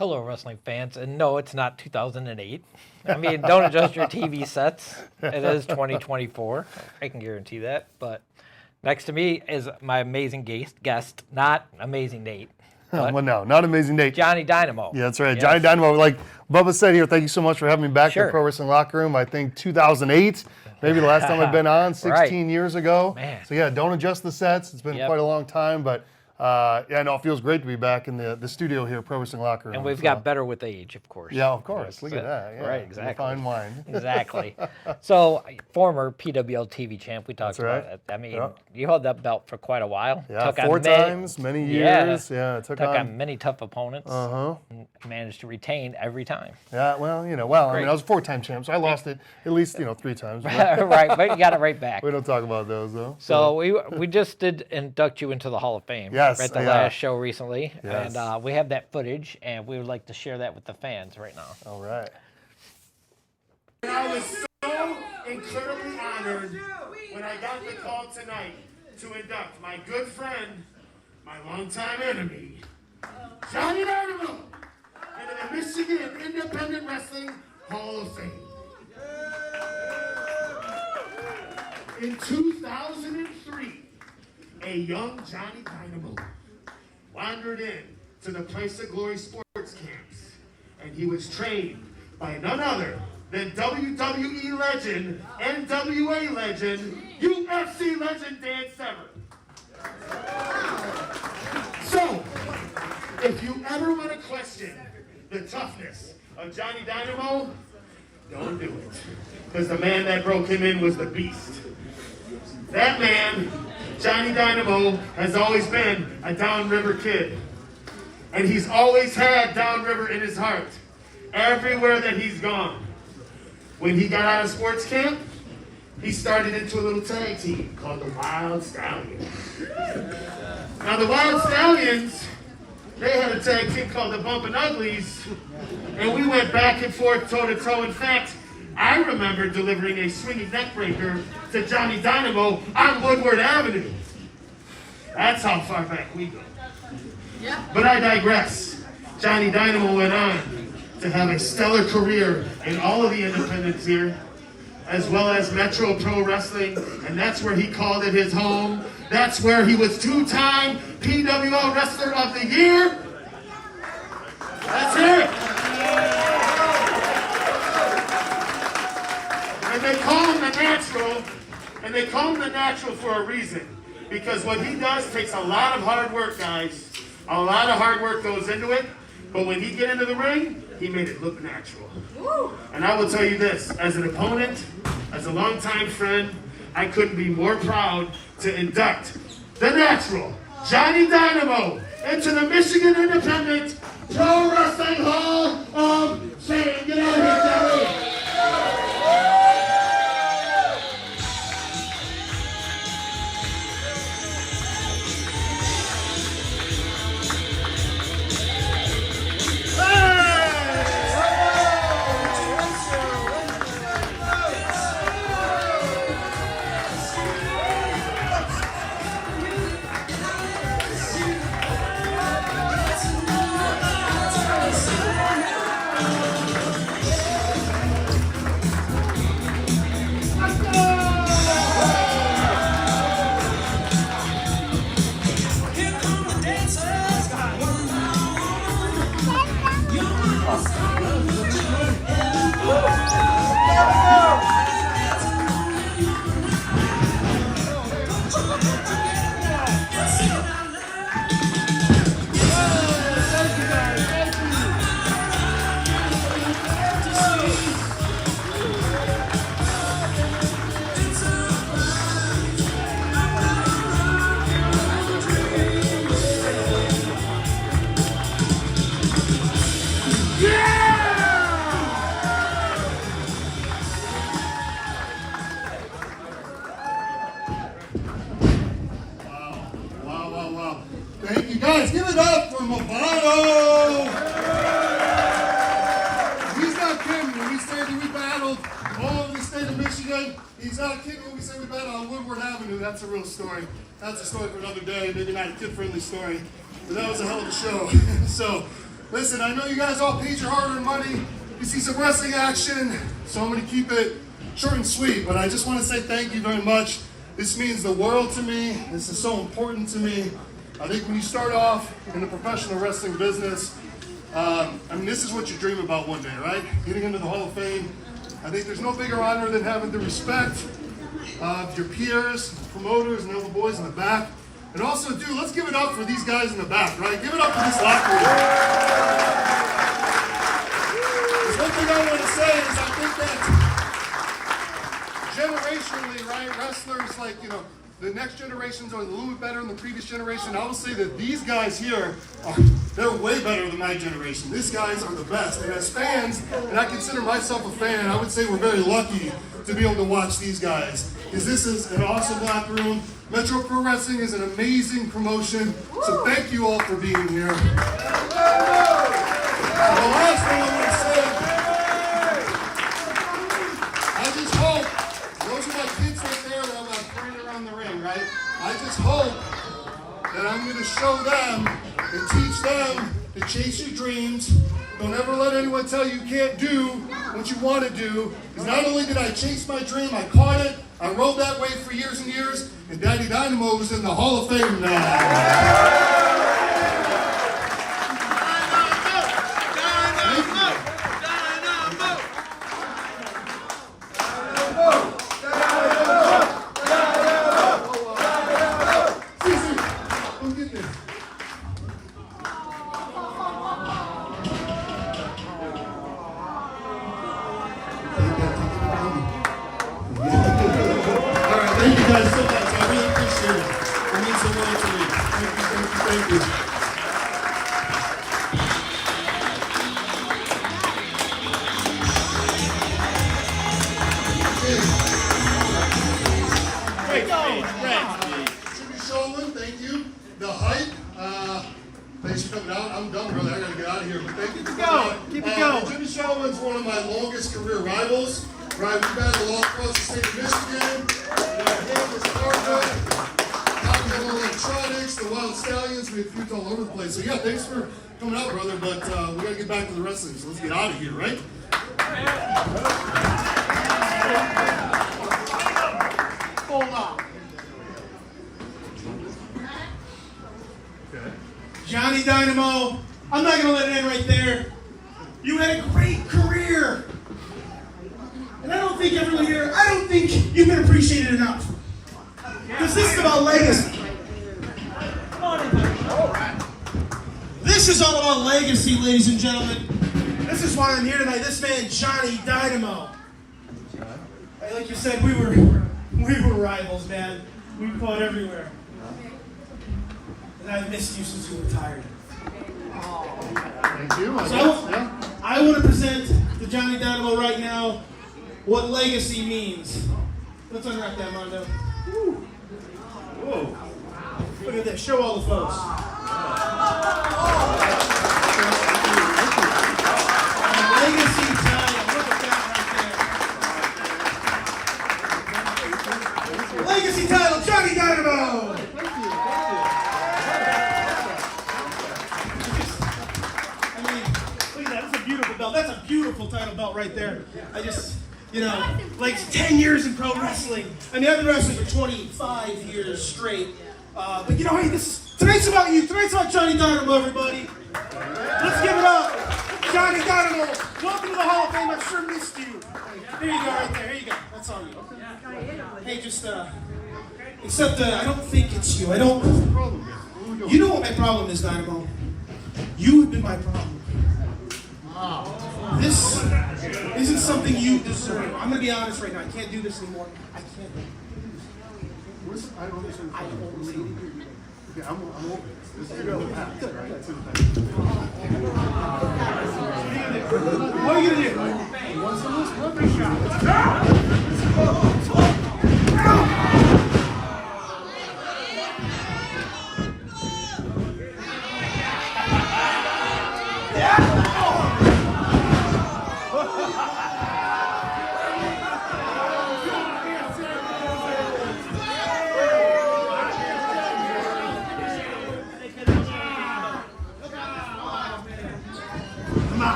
Hello, wrestling fans. And no, it's not 2008. I mean, don't adjust your TV sets. It is 2024. I can guarantee that. But next to me is my amazing guest, not Amazing Nate. Well, no, not Amazing Nate. Johnny Dynamo. Yeah, that's right. Yes. Johnny Dynamo. Like Bubba said here, thank you so much for having me back Sure. to Pro Wrestling Locker Room. I think 2008, maybe the last time I've been on, 16 Right. years ago. Man. So yeah, don't adjust the sets. It's been Yep. quite a long time, but yeah, no, it feels great to be back in the studio here, Pro Wrestling Locker Room. And we've So, got better with age, of course. Yeah, of course. Yes. Look at that. Yeah. Right, exactly. Fine wine. Exactly. So, former PWL TV champ, we talked That's right. about it. I mean, Yeah. you held that belt for quite a while. Yeah, Took on 4 times, many years. Yeah, took on many tough opponents. And managed to retain every time. Yeah, well, I mean, I was a 4-time champ, so I lost it at least, 3 times. But Right, but you got it right back. we don't talk about those, though. So we just did induct you into the Hall of Fame. Yes, At the yeah. last show recently. Yes. And we have that footage, and we would like to share that with the fans right now. All right. And I was so incredibly honored when I got the call tonight to induct my good friend, my longtime enemy, Johnny Dynamo, into the Michigan Independent Wrestling Hall of Fame. In 2003, a young Johnny Dynamo wandered in to the Place of Glory sports camps, and he was trained by none other than WWE legend, NWA legend, UFC legend Dan Severn. So, if you ever want to question the toughness of Johnny Dynamo, don't do it. Because the man that broke him in was the beast. That man, Johnny Dynamo, has always been a downriver kid. And he's always had downriver in his heart, everywhere that he's gone. When he got out of sports camp, he started into a little tag team called the Wild Stallions. Now the Wild Stallions, they had a tag team called the Bumpin' Uglies, and we went back and forth toe to toe. In fact, I remember delivering a swinging neck breaker to Johnny Dynamo on Woodward Avenue. That's how far back we go. But I digress. Johnny Dynamo went on to have a stellar career in all of the independents here, as well as Metro Pro Wrestling, and that's where he called it his home. That's where he was 2-time PWL Wrestler of the Year. That's it. And they call him the Natural, and they call him the Natural for a reason, because what he does takes a lot of hard work, guys. A lot of hard work goes into it, but when he get into the ring, he made it look natural. And I will tell you this, as an opponent, as a longtime friend, I couldn't be more proud to induct the Natural, Johnny Dynamo, into the Michigan Independent Pro Wrestling Hall of Fame. Get out of here, Johnny! Wow. Thank you, guys. Give it up for Movado. He's not kidding when we say that we battled all over the state of Michigan. He's not kidding when we say we battled on Woodward Avenue. That's a real story. That's a story for another day. Maybe not a kid-friendly story, but that was a hell of a show. So Listen, I know you guys all paid your hard-earned money. You see some wrestling action, so I'm going to keep it short and sweet, but I just want to say thank you very much. This means the world to me. This is so important to me. I think when you start off in the professional wrestling business, I mean, this is what you dream about one day, right? Getting into the Hall of Fame. I think there's no bigger honor than having the respect of your peers, promoters, and all the boys in the back. And also, dude, let's give it up for these guys in the back, right? Give it up for this locker room. There's one thing I want to say is I think that generationally, right, wrestlers, like, you know, the next generations are a little bit better than the previous generation. I will say that these guys here, they're way better than my generation. These guys are the best. And as fans, and I consider myself a fan, I would say we're very lucky to be able to watch these guys. Because this is an awesome locker room. Metro Pro Wrestling is an amazing promotion. So thank you all for being here. The last thing I want to say, I just hope, those are my kids right there that I'm like throwing around the ring, right? I just hope that I'm going to show them and teach them to chase your dreams. Don't ever let anyone tell you can't do what you want to do. Because not only did I chase my dream, I caught it. I rode that wave for years and years. And Daddy Dynamo is in the Hall of Fame now. Thank you guys so much. I really appreciate it. It means so much to me. Thank you. Jimmy Shulman, thank you. The Hype, thanks for coming out. I'm done, brother. I gotta get out of here. But thank you for coming out. Keep it going. Jimmy Shulman's one of my longest career rivals. Right, we've battled all across the state of Michigan. Him, his partner, Continental Electronics, the Wild Stallions. We have feuds all over the place. So yeah, thanks for coming out, brother. But we gotta get back to the wrestling. So let's get out of here, right? Hold on. Okay. Johnny Dynamo, I'm not going to let it end right there. You had a great career. And I don't think everyone here, I don't think you've been appreciated enough. Because this is about legacy. This is all about legacy, ladies and gentlemen. This is why I'm here tonight. This man, Johnny Dynamo. Hey, like you said, we were rivals, man. We fought everywhere. And I've missed you since you retired. Thank you. I want to present to Johnny Dynamo right now what legacy means. Let's unwrap that, Mondo. Woo. Whoa. Look at this. Show all the folks. Legacy title. Look at that right there. Legacy title, Johnny Dynamo. Belt. That's a beautiful title belt right there. I just, you know, like 10 years in pro wrestling. I mean, I've been wrestling for 25 years straight. But you know, hey, tonight's about you. Tonight's about Johnny Dynamo, everybody. Let's give it up. Johnny Dynamo, welcome to the Hall of Fame. I sure missed you. There you go, right there. Here you go. That's all you. Hey, just, except I don't think it's you. I don't. You know what my problem is, Dynamo? You have been my problem. This isn't something you deserve. I'm going to be honest right now. I can't do this anymore. I can't. I don't understand. Okay, I'm open. This is the path, right? What are you going to do? What's the most rubbish shot?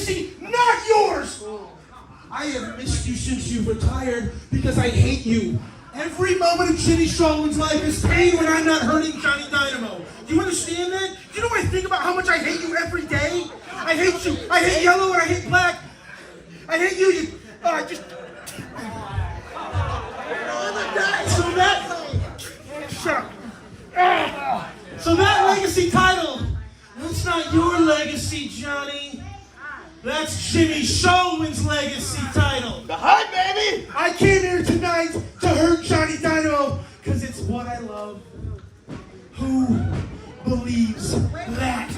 legacy, not yours. I have missed you since you retired because I hate you. Every moment of Jimmy Shulman's life is pain when I'm not hurting Johnny Dynamo. Do you understand that? Do you know what I think about how much I hate you every day? I hate you. I hate yellow and I hate black. I hate you. I just... So that... Shut up. So that legacy title, that's not your legacy, Johnny. That's Jimmy Shulman's legacy title. The Hut, baby! I came here tonight to hurt Johnny Dynamo because it's what I love. Who believes that?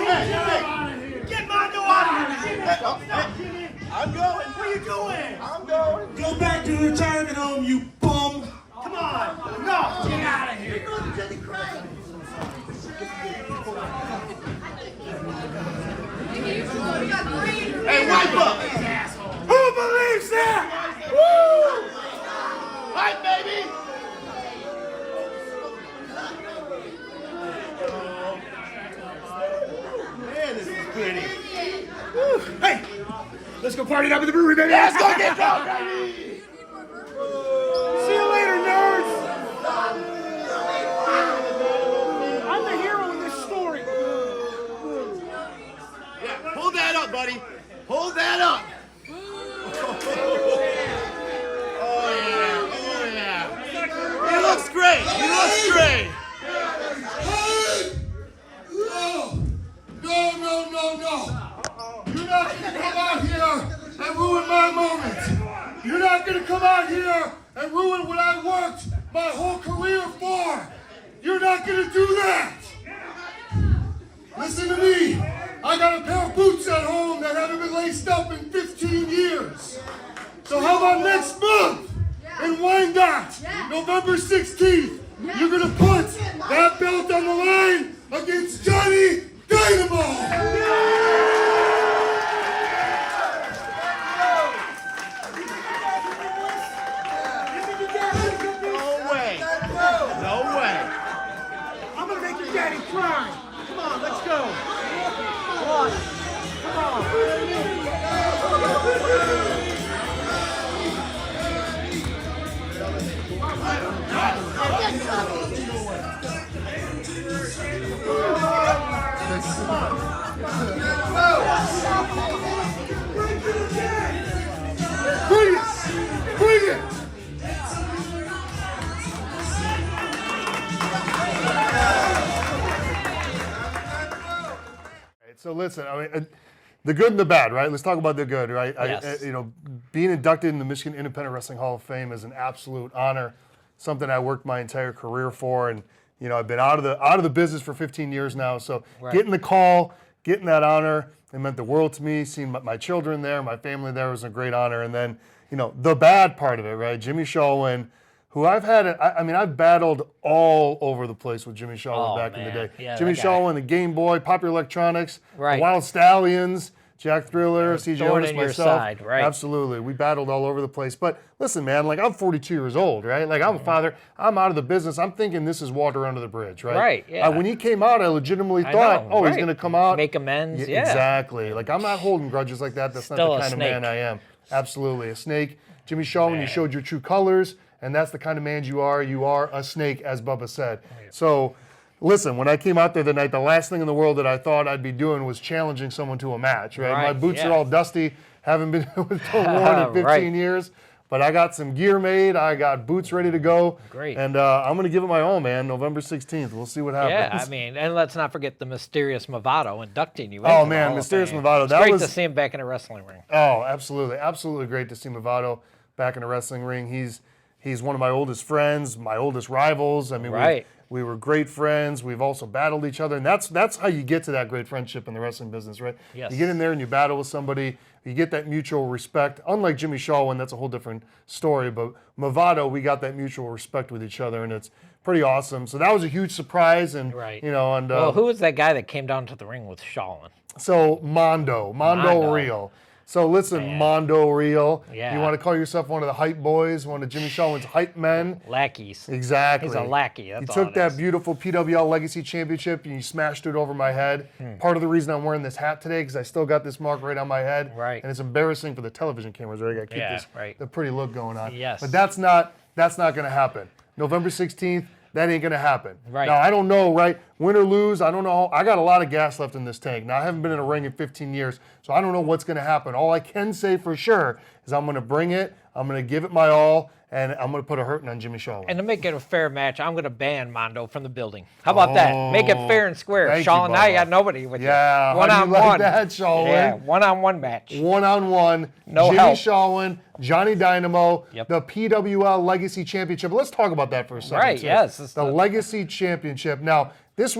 Get Mondo out of here! I'm going. Where are you going? I'm going. Go back to the retirement home, you bum. Come on. No. Get out of here. Hey, wipe up. Who believes that? Woo! Hi, baby. Man, this is pretty. Hey, let's go party it up at the brewery, baby. Let's go get drunk, baby. See you later, nerds. I'm the hero in this story. Yeah, hold that up, buddy. Hold that up. Oh, yeah. Oh, yeah. He looks great. He looks great. Hey! No. You're not going to come out here and ruin my moment. You're not going to come out here and ruin what I worked my whole career for. You're not going to do that. Listen to me. I got a pair of boots at home that haven't been laced up in 15 years. So how about next month in Wyandotte, November 16th, you're going to put that belt on the line against Johnny Dynamo. No way. No way. I'm gonna make your daddy cry. Come on, let's go. Come on. Bring it! So listen, I mean, the good and the bad, right? Let's talk about the good, right? Yes. Being inducted in the Michigan Independent Wrestling Hall of Fame is an absolute honor. Something I worked my entire career for, and I've been out of the business for 15 years now. So getting the call, getting that honor, it meant the world to me. Seeing my children there, my family there was a great honor. And then, the bad part of it, right? Jimmy Shulman, who I've battled all over the place with Jimmy Shulman back in the day. Yeah, Jimmy Shulman, the Game Boy, Popular Electronics, Right. the Wild Stallions, Jack Thriller, CJ thorn Otis, in your myself. side, right. Absolutely. We battled all over the place. But listen, man, I'm 42 years old, right? I'm a father. I'm out of the business. I'm thinking this is water under the bridge, right? Right, yeah. When he came out, I legitimately thought, know, he's right. going to come out. Make amends, yeah. Exactly. I'm not holding grudges like that. That's Still not the a kind of man snake. I am. Absolutely. A snake. Jimmy Shulman, you showed your true colors, and that's the kind of man you are. You are a snake, as Bubba said. So, listen, when I came out there the night, the last thing in the world that I thought I'd be doing was challenging someone to a match, right? My boots are all dusty, haven't been worn in 15 Right. years, but I got some gear made. I got boots ready to go. Great. And I'm going to give it my all, man, November 16th. We'll see what happens. Yeah, I mean, and let's not forget the mysterious Movado inducting you. Oh, into the man, Hall of Mysterious Fame. Movado. It's That great was- to see him back in a wrestling ring. Oh, absolutely. Absolutely great to see Movado back in the wrestling ring. He's one of my oldest friends, my oldest rivals. I mean, Right. we were great friends. We've also battled each other, and that's how you get to that great friendship in the wrestling business, right? Yes. You get in there and you battle with somebody. You get that mutual respect. Unlike Jimmy Shulman, that's a whole different story. But Movado, we got that mutual respect with each other, and it's pretty awesome. So that was a huge surprise, and Right. and Well, who was that guy that came down to the ring with Shulman? so Mondo Mondo. Real. So listen, Man. Mondo Real. Yeah. You want to call yourself one of the hype boys, one of Jimmy Shawlin's hype men? Lackeys. Exactly. He's a lackey. That's you all took it that is. beautiful PWL Legacy Championship and you smashed it over my head. Part of the reason I'm wearing this hat today because I still got this mark right on my head. Right. And it's embarrassing for the television cameras, right? I got to keep Yeah, this right. the pretty look going on. Yes. But that's not going to happen. November 16th. That ain't going to happen. Right. Now, I don't know, right? Win or lose, I don't know. I got a lot of gas left in this tank. Now, I haven't been in a ring in 15 years, so I don't know what's going to happen. All I can say for sure is I'm going to bring it, I'm going to give it my all, and I'm going to put a hurting on Jimmy Shawlin. And to make it a fair match, I'm going to ban Mondo from the building. How about that? Make it fair and square. Thank you, Shawlin, now you Bubba. got nobody with Yeah, you. how do you like One-on-one. that, Shawlin? Yeah, one-on-one match. One-on-one, No Jimmy help. Shawlin, Johnny Dynamo, Yep. the PWL Legacy Championship. Let's talk about that for a second. Right, too. yes, it's The the- Legacy Championship. Now, this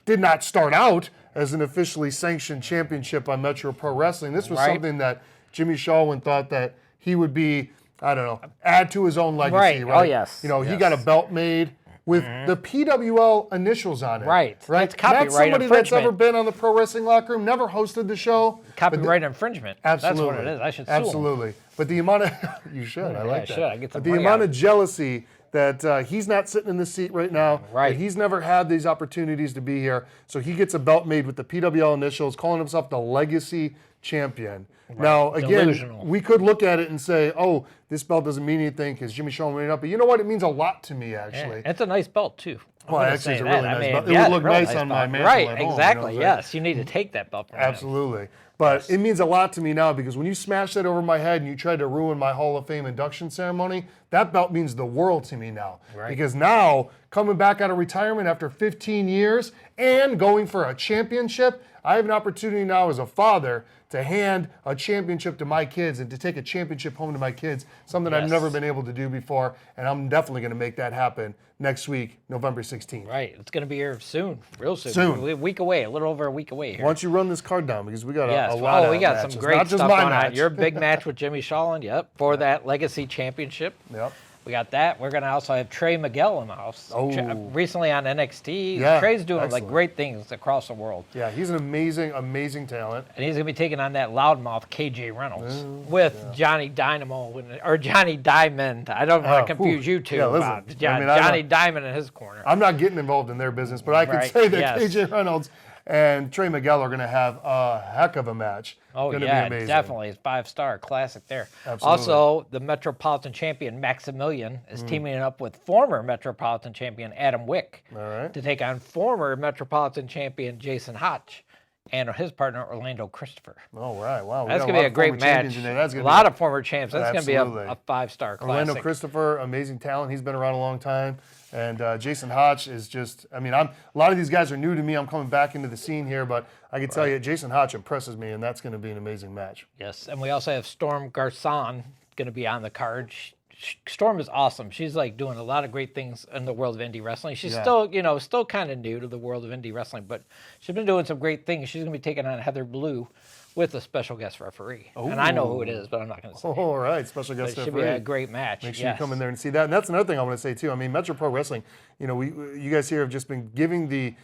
did not start out as an officially sanctioned championship by Metro Pro Wrestling. This was Right. something that Jimmy Shawlin thought that he would be, I don't know, add to his own legacy. Right. Right. Oh, yes. You know, he Yes. got a belt made with the PWL initials on it. Right. Right. That's copyright somebody that's infringement. ever been on the Pro Wrestling Locker Room, never hosted the show. but Copyright infringement. Absolutely. That's what it is. I should sue 'em. Absolutely. But the amount of you should. I like I that. should. I get some But the money amount out of jealousy that he's not sitting in this seat right now. Right. That he's never had these opportunities to be here. So he gets a belt made with the PWL initials, calling himself the Legacy Champion. Now, again, Delusional. we could look at it and say, oh, this belt doesn't mean anything because Jimmy Shawlin made it up. But you know what? It means a lot to me, actually. It's a nice belt, too. I'm Well, gonna actually, it's say a really that. nice I mean, belt. It yeah, would look real nice on my belt. mantle Right, at home, you know exactly. what I'm saying? Yes, you need to take that belt from him. Absolutely. But it means a lot to me now because when you smashed that over my head and you tried to ruin my Hall of Fame induction ceremony, that belt means the world to me now. Right. Because now, coming back out of retirement after 15 years and going for a championship, I have an opportunity now as a father to hand a championship to my kids and to take a championship home to my kids, something I've Yes. never been able to do before. And I'm definitely going to make that happen next week, November 16th. Right. It's going to be here soon. Real soon. Soon. A week away. A little over a week away here. Why don't you run this card down because we got Yes. a lot of we got matches. some great Not just stuff my going on. match. Your big match with Jimmy Shawlin, yep, for that Legacy Championship. Yep. We got that. We're going to also have Trey Miguel in the house. Oh. Recently on NXT. Yeah, Trey's doing excellent. like great things across the world. Yeah, he's an amazing, amazing talent. And he's going to be taking on that loudmouth KJ Reynolds with Johnny Dynamo or Johnny Diamond. I don't want to confuse whew. you two. Yeah, listen, about I mean, I'm Johnny not- Diamond in his corner. I'm not getting involved in their business, but I can Right, say that yes. KJ Reynolds and Trey Miguel are going to have a heck of a match. Oh, Gonna yeah, be amazing. definitely. It's 5-star classic there. Absolutely. Also, the Metropolitan Champion Maximilian is teaming up with former Metropolitan Champion Adam Wick All right. to take on former Metropolitan Champion Jason Hotch and his partner Orlando Christopher. All right. Wow. we That's got going to be lot a of great former match. champions in there. That's A gonna lot be of former champs. That's going to be Absolutely. a 5-star Orlando classic. Christopher, amazing talent. He's been around a long time. And Jason Hotch is just, I mean, a lot of these guys are new to me. I'm coming back into the scene here, but I can tell you, Jason Hotch impresses me, and that's going to be an amazing match. Yes, and we also have Storm Garcon going to be on the card. Storm is awesome. She's like doing a lot of great things in the world of indie wrestling. She's Yeah. still kind of new to the world of indie wrestling, but she's been doing some great things. She's going to be taking on Heather Blue with a special guest referee. And I know who it is, but I'm not going to say. All right. Special But guest it should be referee. a great match. Make sure yes. you come in there and see that. And that's another thing I want to say too. I mean, Metro Pro Wrestling, you know, you guys here have just been giving the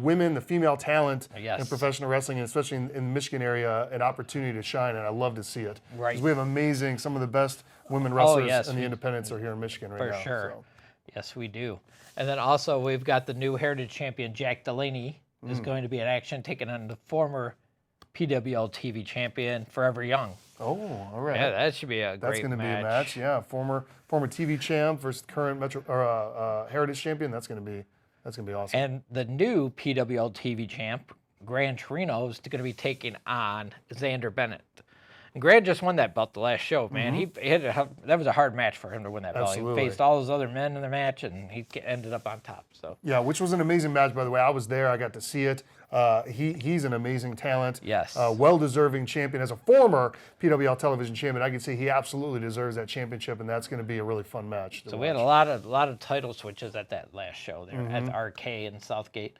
women, the female talent Yes. in professional wrestling, and especially in the Michigan area, an opportunity to shine, and I love to see it. Right. 'Cause we have some of the best women wrestlers yes, in the we- independents are here in Michigan right For now. sure. so. Yes, we do. And then also we've got the new Heritage Champion Jack Delaney is going to be in action, taking on the former PWL TV champion Forever Young. Oh, all right. Yeah, that should be a That's great going to be match. a match. Yeah, former TV champ versus current Heritage champion. That's going to be awesome. And the new PWL TV champ, Gran Torino, is going to be taking on Xander Bennett. And Gran just won that belt the last show, man. That was a hard match for him to win that belt. Absolutely. He faced all those other men in the match, and he ended up on top. So Yeah, which was an amazing match, by the way. I was there. I got to see it. He's an amazing talent. Yes. Well-deserving champion. As a former PWL television champion, I can say he absolutely deserves that championship, and that's going to be a really fun match. to So we had watch. a lot of title switches at that last show there at the RK in Southgate.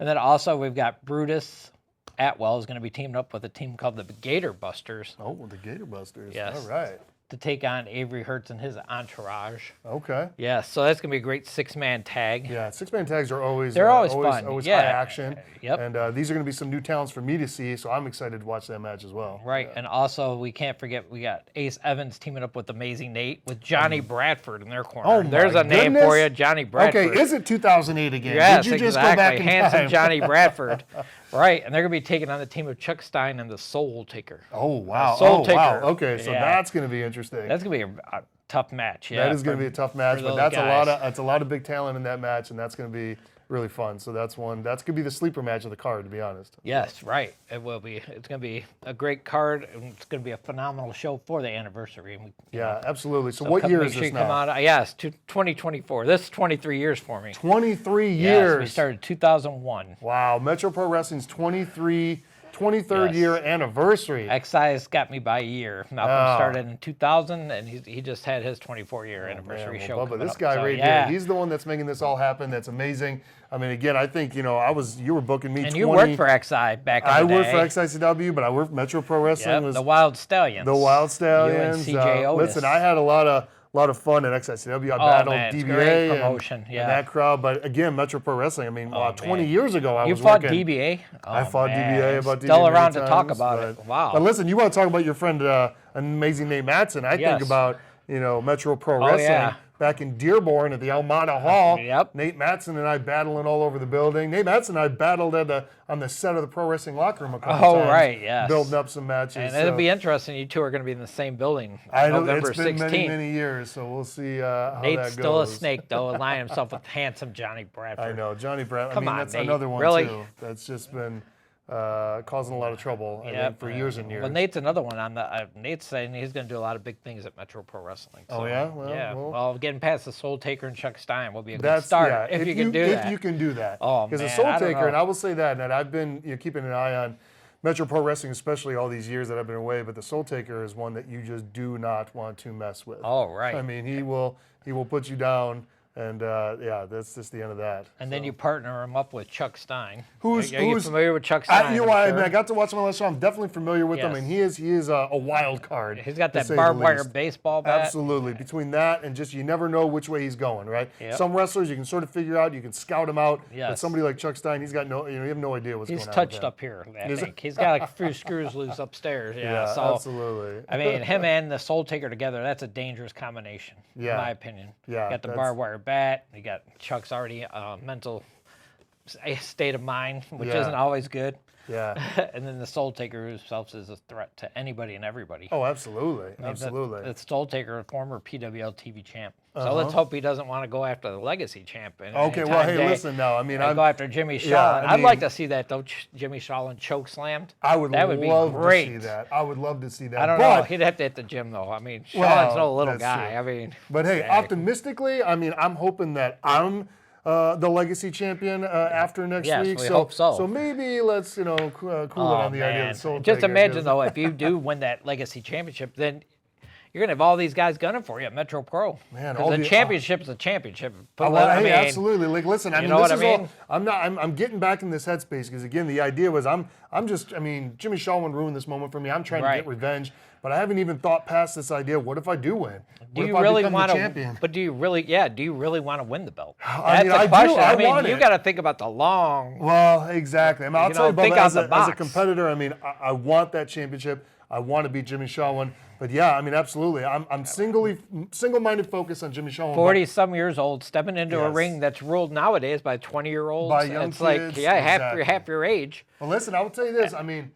And then also we've got Brutus Atwell is going to be teamed up with a team called the Gator Busters. Oh, the Gator Busters. Yes. All right. to take on Avery Hertz and his entourage. Okay. Yeah, so that's going to be a great 6-man tag. Yeah, 6-man tags are always They're always fun. always Yeah. high action. Yep. And these are going to be some new talents for me to see, so I'm excited to watch that match as well. Right, and also we can't forget we got Ace Evans teaming up with Amazing Nate with Johnny Bradford in their corner. Oh, my There's a name for goodness. you, Johnny Bradford. Okay, is it 2008 again? Yes, Did you just exactly. go back in Handsome time? Johnny Bradford. Right, and they're going to be taking on the team of Chuck Stein and the Soul Taker. Oh, wow. Soul Oh, Taker. wow. Okay, so Yeah. that's going to be interesting. That's going to be a tough match. Yeah, That is going to be a tough match, for but those that's guys. a lot of big talent in that match, and that's going to be really fun. So that's going to be the sleeper match of the card, to be honest. Yes, right. It will be. It's going to be a great card, and it's going to be a phenomenal show for the anniversary. And Yeah, absolutely. So what year make is sure this you come now? out. Yes, 2024. This is 23 years for me. 23 Yes, years. we started 2001. Wow, Metro Pro Wrestling's 23rd Yes. year anniversary. Excise got me by a year. Malcolm Oh. started in 2000, and he just had his 24-year anniversary Man, show. well, Bubba, coming this up. guy So, right yeah. here, he's the one that's making this all happen. That's amazing. I mean, again, I think, you were booking me And 20. you worked for XI back in I the day. worked for XICW, but I worked for Metro Pro Wrestling. Yep, was the Wild Stallions. the Wild Stallions. You and CJ Otis. Listen, I had a lot of fun at XICW. I Oh, battled man, it's DBA great and- promotion, and yeah. that crowd. But again, Metro Pro Wrestling. I mean, 20 man. years ago, I You was fought working. DBA? I Oh, fought man. DBA about DBA Still many around to talk times, about but- it. Wow. But listen, you want to talk about your friend, Amazing Nate Matson? I Yes. think about Metro Pro Oh, Wrestling yeah. back in Dearborn at the Almada Hall. Yep. Nate Matson and I battling all over the building. Nate Matson and I battled on the set of the Pro Wrestling Locker Room a couple Oh, times, right, yes. building up some matches. And so- it'll be interesting. You two are going to be in the same building I know November it's been 16th. many, many years, so we'll see how Nate's that still a goes. snake, though, aligning himself with handsome Johnny Bradford. I know, Johnny Brad. Come I mean, on, that's Nate. another one Really? too. That's just been causing a lot of trouble I Yep. think, for years and years. Well, Nate's another one. Nate's saying he's going to do a lot of big things at Metro Pro Wrestling. Oh, So, yeah? yeah. Well- Well, getting past the Soul Taker and Chuck Stein will be a good That's start yeah, if you can do that. If you can do that. Oh, because the man, Soul I don't Taker, and know. I will say that I've been keeping an eye on Metro Pro Wrestling, especially all these years that I've been away. But the Soul Taker is one that you just do not want to mess with. Oh, right. I mean, he will put you down, and that's just the end of that. And then you partner him up with Chuck Stein. Who's- are you who's- familiar with Chuck Stein? You know I'm what? I sure? mean, I got to watch him on last show. I'm definitely familiar with him, Yes. and he is a wild card. He's got to that say the barbed wire least. baseball bat. Absolutely. Between that and just you never know which way he's going, right? Yep. Some wrestlers you can sort of figure out, you can scout him out. But Yes. somebody like Chuck Stein, he's got you have no idea what's He's going on. touched with him. up here, I Is think. He's got a few screws loose upstairs. Yeah, Yeah, so absolutely. I mean, him and the Soul Taker together, that's a dangerous combination, Yeah. in my opinion. Yeah, You got the that's- barbed wire bat. You got Chuck's already mental state of mind, which Yeah. isn't always good. Yeah. And then the Soul Taker himself is a threat to anybody and everybody. Oh, absolutely. I mean, Absolutely. The Soul Taker, former PWL TV champ. So Uh-huh. let's hope he doesn't want to go after the Legacy champ. Okay, well, hey, listen now. I mean, Go after Jimmy Shaw. Yeah, I I'd like mean- to see that though. Jimmy Shaw choke slammed. I would That would love be great. to see that. I would love to see that. I don't but, know. He'd have to hit the gym though. I mean, Shaw's Well, no little that's guy. true. I mean, But hey, yeah. optimistically, I mean, I'm hoping that I'm the legacy champion after next Yes, week. we hope so. So maybe let's cool it Oh, on the idea man. of the Soul Just Taker, imagine 'cause- though, if you do win that Legacy championship, then you're gonna have all these guys gunning for you at Metro Pro. Man, 'Cause all the the- championship's a championship. But, Well, I hey, mean, absolutely. Like, listen, I you mean, know this what is I all. mean? I'm getting back in this headspace because again, the idea was I'm just. I mean, Jimmy Shaw ruined this moment for me. I'm trying to Right. get revenge, but I haven't even thought past this idea. What if I do win? Do What you if I really become want the to? champion? But do you really? Yeah. Do you really want to win the belt? I mean, That's I the do. question. I I mean, want you it. got to think about the long. Well, exactly. I mean, I'll You tell you, know, think Bubba, out as the a box. competitor, I mean, I want that championship. I want to beat Jimmy Shaw. But yeah, I mean, absolutely. I'm single-minded focused on Jimmy Shaw. 40-some years old, stepping into a Yes. ring that's ruled nowadays by 20-year-olds. By young it's like, kids, yeah, exactly. half your age. Well, listen, I will tell you this. I mean,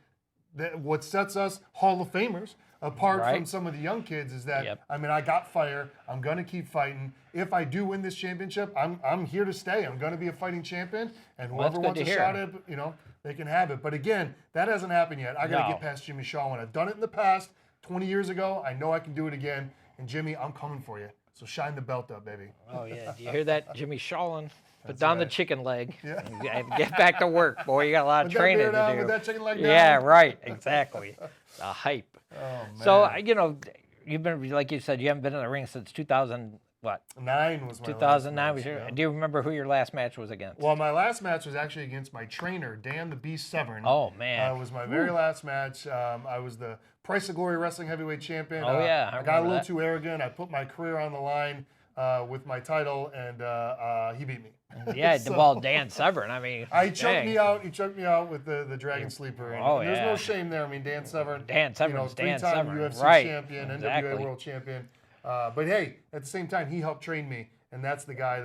what sets us Hall of Famers apart from Right. some of the young kids is that, Yep. I mean, I got fire. I'm going to keep fighting. If I do win this championship, I'm here to stay. I'm going to be a fighting champion. And Well, that's whoever good wants to a hear. shot at it, they can have it. But again, that hasn't happened yet. I got to No. get past Jimmy Shaw. I've done it in the past, 20 years ago. I know I can do it again. And Jimmy, I'm coming for you. So shine the belt up, baby. Oh, yeah. Do you hear that, Jimmy Shawlin? Put down the right. chicken leg Yeah. and get back to work, boy. You got a lot of With that training beard to on, do. with that chicken leg Yeah, down. right. Exactly. The hype. Oh, man. So, you've been, like you said, you haven't been in the ring since 2000. what? 9 was my 2009 was last your. match, yeah. Do you remember who your last match was against? Well, my last match was actually against my trainer, Dan the Beast Severn. Oh, man. It was my very last match. I was the Price of Glory Wrestling Heavyweight Champion. Oh, yeah, I I got a remember little that. too arrogant. I put my career on the line with my title, and he beat me. Yeah, So, well, Dan Severn. I mean, He choked dang. me out. He choked me out with the Dragon Sleeper. And Oh, there's yeah. no shame there. I mean, Dan Severn. Dan Severn's Dan three-time Severn. UFC Right, champion, exactly. NWA World Champion. But hey, at the same time, he helped train me, and that's the guy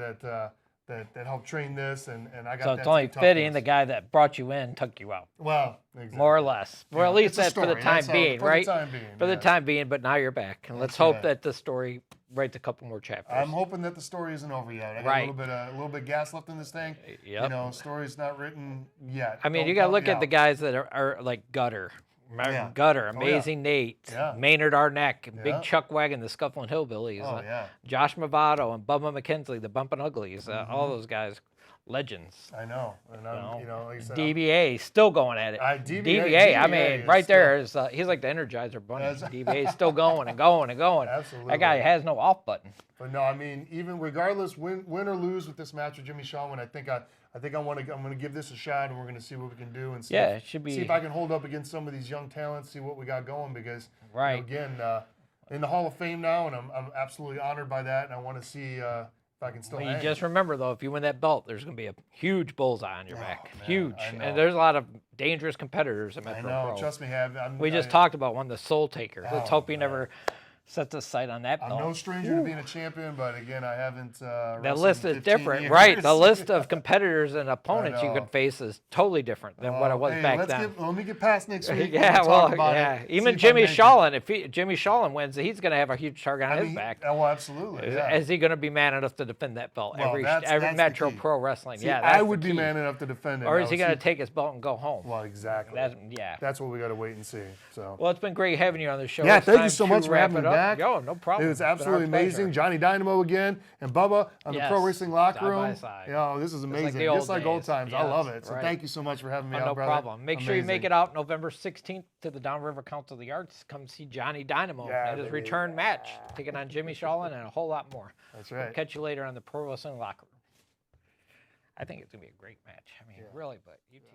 that helped train this, and I got So that it's only same fitting toughness. the guy that brought you in took you out, Well, exactly. more or less. Well, Yeah, at least it's a that's for the story. time That's how- being, for the right? time being, For the yes. time being, but now you're back, and let's That's hope right. that the story writes a couple more chapters. I'm hoping that the story isn't over yet. I got Right. a little bit gas left in this thing. Yep. You know, story's not written yet. I mean, Don't you got to count look me at the out. guys that are like Gutter. Remember Yeah. Gutter, Oh, yeah. Amazing Nate, Yeah. Maynard Arnett, Yeah. Big Chuck Wagon, the Scuffling Hillbillies, Oh, yeah. Josh Movado and Bubba McKenzie, the Bumpin' Uglies, all those guys, legends. I know, and I'm, like I said, DBA still going at it. DBA I mean, is right there is he's like the Energizer Bunny. That's- DBA is still going and going and going. Absolutely. That guy has no off button. But no, I mean, even regardless, win or lose with this match with Jimmy Shaw, I think I'm gonna give this a shot, and we're gonna see what we can do, and see Yeah, if, it should be- see if I can hold up against some of these young talents, see what we got going, because Right. again, in the Hall of Fame now, and I'm absolutely honored by that, and I want to see if I can still. Well, you hang. just remember though, if you win that belt, there's going to be a huge bullseye on your back. man, Huge. I know. And there's a lot of dangerous competitors in I Metro know, Pro. trust me, We just talked about one, the Soul Taker. Let's Oh, hope he man. never sets a sight on that I'm belt. no stranger to being a champion, but again, I haven't. The wrestled list in is 15 different, years. right? The list of competitors and opponents you know. can face is totally different than what it was Hey, back let's then. let me get past next week. Yeah, we'll well, talk about yeah. it, Even see if I Jimmy make it. Shawlin, if Jimmy Shawlin wins, he's going to have a huge target on I his mean, back. well, absolutely. Yeah. Is he going to be man enough to defend that belt Well, every that's the Metro key. Pro Wrestling? See, Yeah, I that's would the be key. man enough to defend it. Or Now, is he let's going to see- take his belt and go home? Well, exactly. Yeah. That's what we got to wait and see. So. Well, it's been great having you on the show. Yeah, It's thank you time so to much for wrap having me it up. back. Yo, no problem. It was It's been our absolutely pleasure. amazing. Johnny Dynamo again, and Bubba on the Pro Yes, Wrestling Locker side by Room. side. Yeah, this is like amazing. the old Just like old days. times. I love Yes, it. So right. thank you so much for having me Oh, out, no brother. problem. Make sure you make Amazing. it out November 16th to the Downriver Council of the Arts. Come see Johnny Dynamo Yeah, at his baby. return match, taking on Jimmy Shawlin and a whole lot more. That's right. Catch you later on the Pro Wrestling Locker Room. I think it's going to be a great match. I mean, really, but you two.